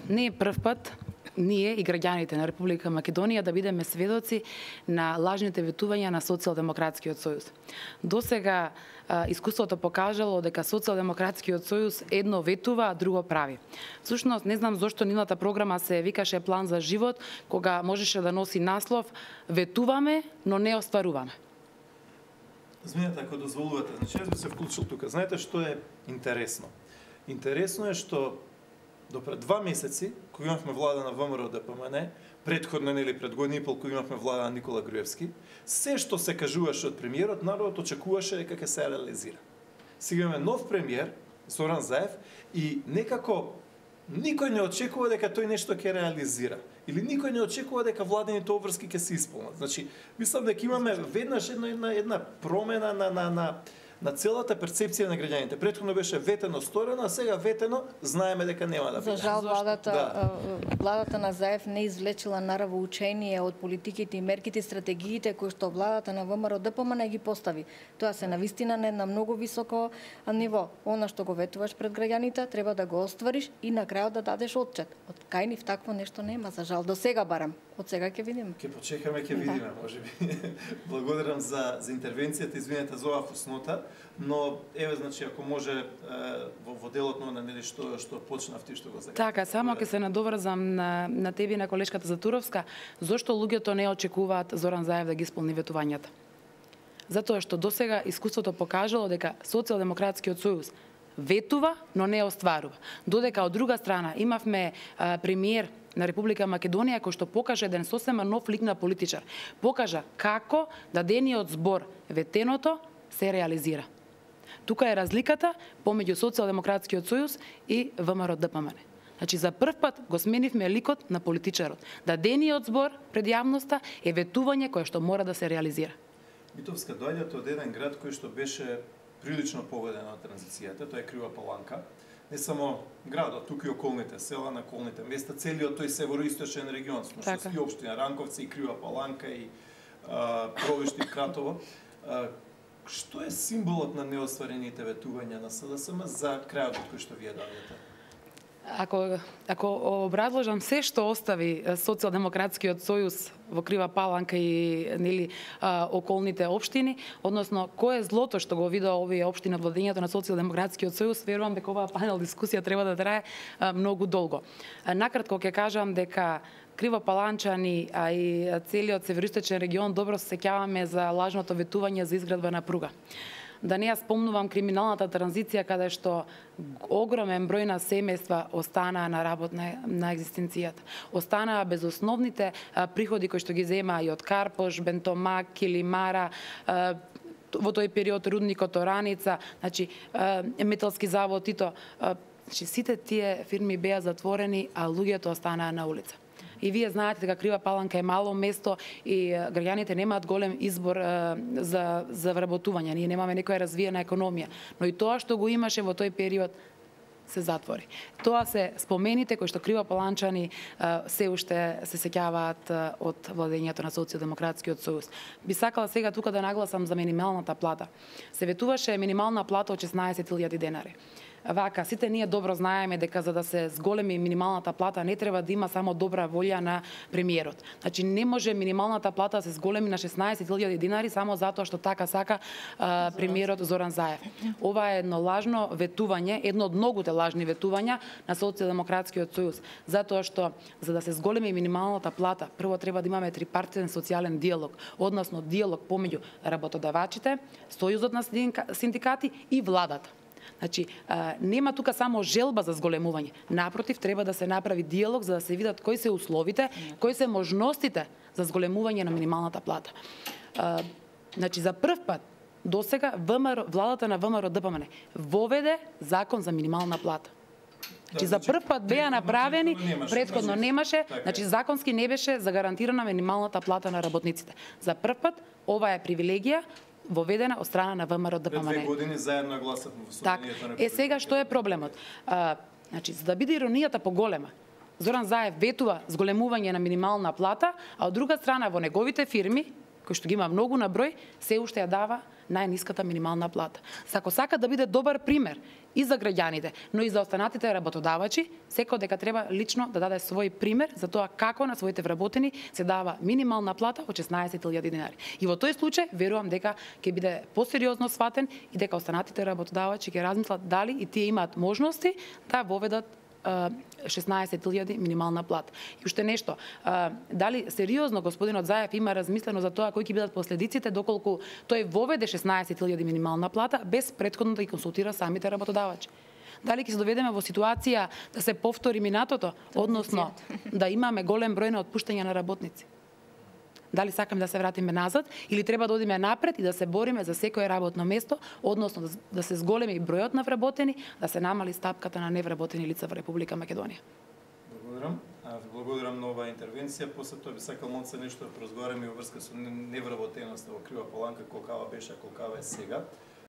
Не е прв пат ние и граѓаните на Република Македонија да бидеме сведоци на лажните ветувања на Социјалдемократскиот сојуз. Досега искуството покажало дека Социјалдемократскиот сојуз едно ветува, а друго прави. Всушност, не знам зошто нивната програма се викаше План за живот, кога можеше да носи наслов "Ветуваме, но не остваруваме". Извинете, ако дозволувате, значи јас би се вклучил тука. Знаете што е интересно? Интересно е што до пред 2 месеци, кога имавме влада на ВМРО ДПМН, предходно нели пред година и пол кога имавме влада на Никола Груевски, се што се кажуваше од премиерот, народот очекуваше дека ќе се реализира. Сега имаме нов премиер, Зоран Заев, и некако никој не очекува дека тој нешто ќе реализира. Или никој не очекува дека владените обврски ќе се исполнат. Значи, мислам дека имаме веднаш една промена на целата перцепција на граѓаните. Претходно беше ветено сторено, а сега ветено знаеме дека нема да биде. За жал, владата на Заев не извлечила наравно учение од политиките и мерките и стратегиите кои што владата на ВМРО ДПМН ги постави. Тоа се навистина на една многу високо ниво. Она што го ветуваш пред граѓаните треба да го оствариш и на крајот да дадеш отчет. Од кај нив такво нешто нема, за жал. До сега барам. Од сега ќе видиме. Ќе почекаме, ќе видиме, можеби. Благодарам за интервенцијата, извинете за оваа фуснота, но еве значи ако може во делот на нели што почнав ти што го закажа. Така, само ќе се надоврзам на тебе и на колешката Затуровска, зошто луѓето не очекуваат Зоран Заев да ги исполни ветувањата? Затоа што досега искуството покажало дека Социјалдемократскиот сојуз ветува, но не остварува. Додека од друга страна имавме премиер на Република Македонија кој што покаже еден сосема нов лик на политичар. Покажа како дадениот збор ветеното се реализира. Тука е разликата помеѓу Социјалдемократскиот сојуз и ВМРО ДПМН. Значи за прв пат го сменивме ликот на политичарот. Дадениот збор пред јавноста е ветување кое што мора да се реализира. Битовска доаѓате од еден град кој што беше прилично погоден од транзицијата, тоа е Крива Паланка. Не само градот, туку и околните села, на околните места, целиот тој североисточен регион, така. И општина Ранковци, и Крива Паланка, и Провишти, и Кратово. Што е символот на неостварените ветувања на СДСМ за крајот кој што вие дадете? Ако образложам се што остави Социјалдемократскиот сојуз во Крива Паланка и нели околните општини, односно кое е злото што го видоа овие општини од владењето на Социјалдемократскиот сојуз, верувам дека оваа панел дискусија треба да трае многу долго. Накратко ќе кажам дека Кривопаланчани, а и целиот североисточен регион добро се сеќаваме за лажното ветување за изградба на пруга. Да не ја спомнувам криминалната транзиција каде што огромен број на семејства останаа на работа на екзистенцијата. Останаа без основните приходи кои што ги земаа и од Карпош, Бентомак, Килимара, во тој период рудникот Ораница, значи металски завод Тито, значи сите тие фирми беа затворени, а луѓето останаа на улица. И вие знаете дека Крива Паланка е мало место и граѓаните немаат голем избор за вработување. Ние немаме некоја развиена економија, но и тоа што го имаше во тој период се затвори. Тоа се спомените кои што Кривопаланчани се уште се сеќаваат од владењето на Социјалдемократскиот сојуз. Би сакала сега тука да нагласам за минималната плата. Се ветуваше минимална плата од 16.000 денари. Вака, сите ние добро знаеме дека за да се зголеми минималната плата не треба да има само добра волја на премиерот. Значи не може минималната плата да се зголеми на 16.000 денари само затоа што така сака премиерот Зоран Заев. Ова е едно лажно ветување, едно од многуте лажни ветувања на Социјалдемократскиот сојуз, затоа што за да се зголеми минималната плата, прво треба да имаме трипартитен социјален диалог, односно диалог помеѓу работодавачите, Сојузот на синдикати и владата. Значи, нема тука само желба за зголемување. Напротив, треба да се направи диалог за да се видат кои се условите, кои се можностите за зголемување на минималната плата. Значи, за прв пат досега владата на ВМРО ДПМН воведе закон за минимална плата. Значи, за прв пат беа направени, претходно немаше, значи законски не беше загарантирана минималната плата на работниците. За прв пат ова е привилегија воведена од страна на ВМРО ДПМН. Пред 2 години заедно гласавме во собранието на. Сега што е проблемот? Значи, за да биде иронијата поголема, Зоран Заев ветува зголемување на минимална плата, а од друга страна во неговите фирми, кои што ги има многу на број, се уште ја дава најниската минимална плата. Ако сака да биде добар пример и за граѓаните, но и за останатите работодавачи, секој дека треба лично да даде свој пример за тоа како на своите вработени се дава минимална плата од 16.000 динари. И во тој случај верувам дека ќе биде посериозно сватен и дека останатите работодавачи ќе размислат дали и тие имаат можности да воведат 16.000 минимална плата. И уште нешто, дали сериозно господинот Заев има размислено за тоа кои ќе бидат последиците доколку тој воведе 16.000 минимална плата без претходно да ги консултира самите работодавачи? Дали ќе се доведеме во ситуација да се повтори минатото, односно да имаме голем број на отпуштања на работници? Дали сакаме да се вратиме назад или треба да одиме напред и да се бориме за секое работно место, односно да се зголеми бројот на вработени, да се намали стапката на невработени лица во Република Македонија. Благодарам. Ви благодарам на оваа интервенција. После тоа би сакал малце нешто да поразговараме во врска со невработеноста во Крива Паланка, колкава беше, колкава е сега.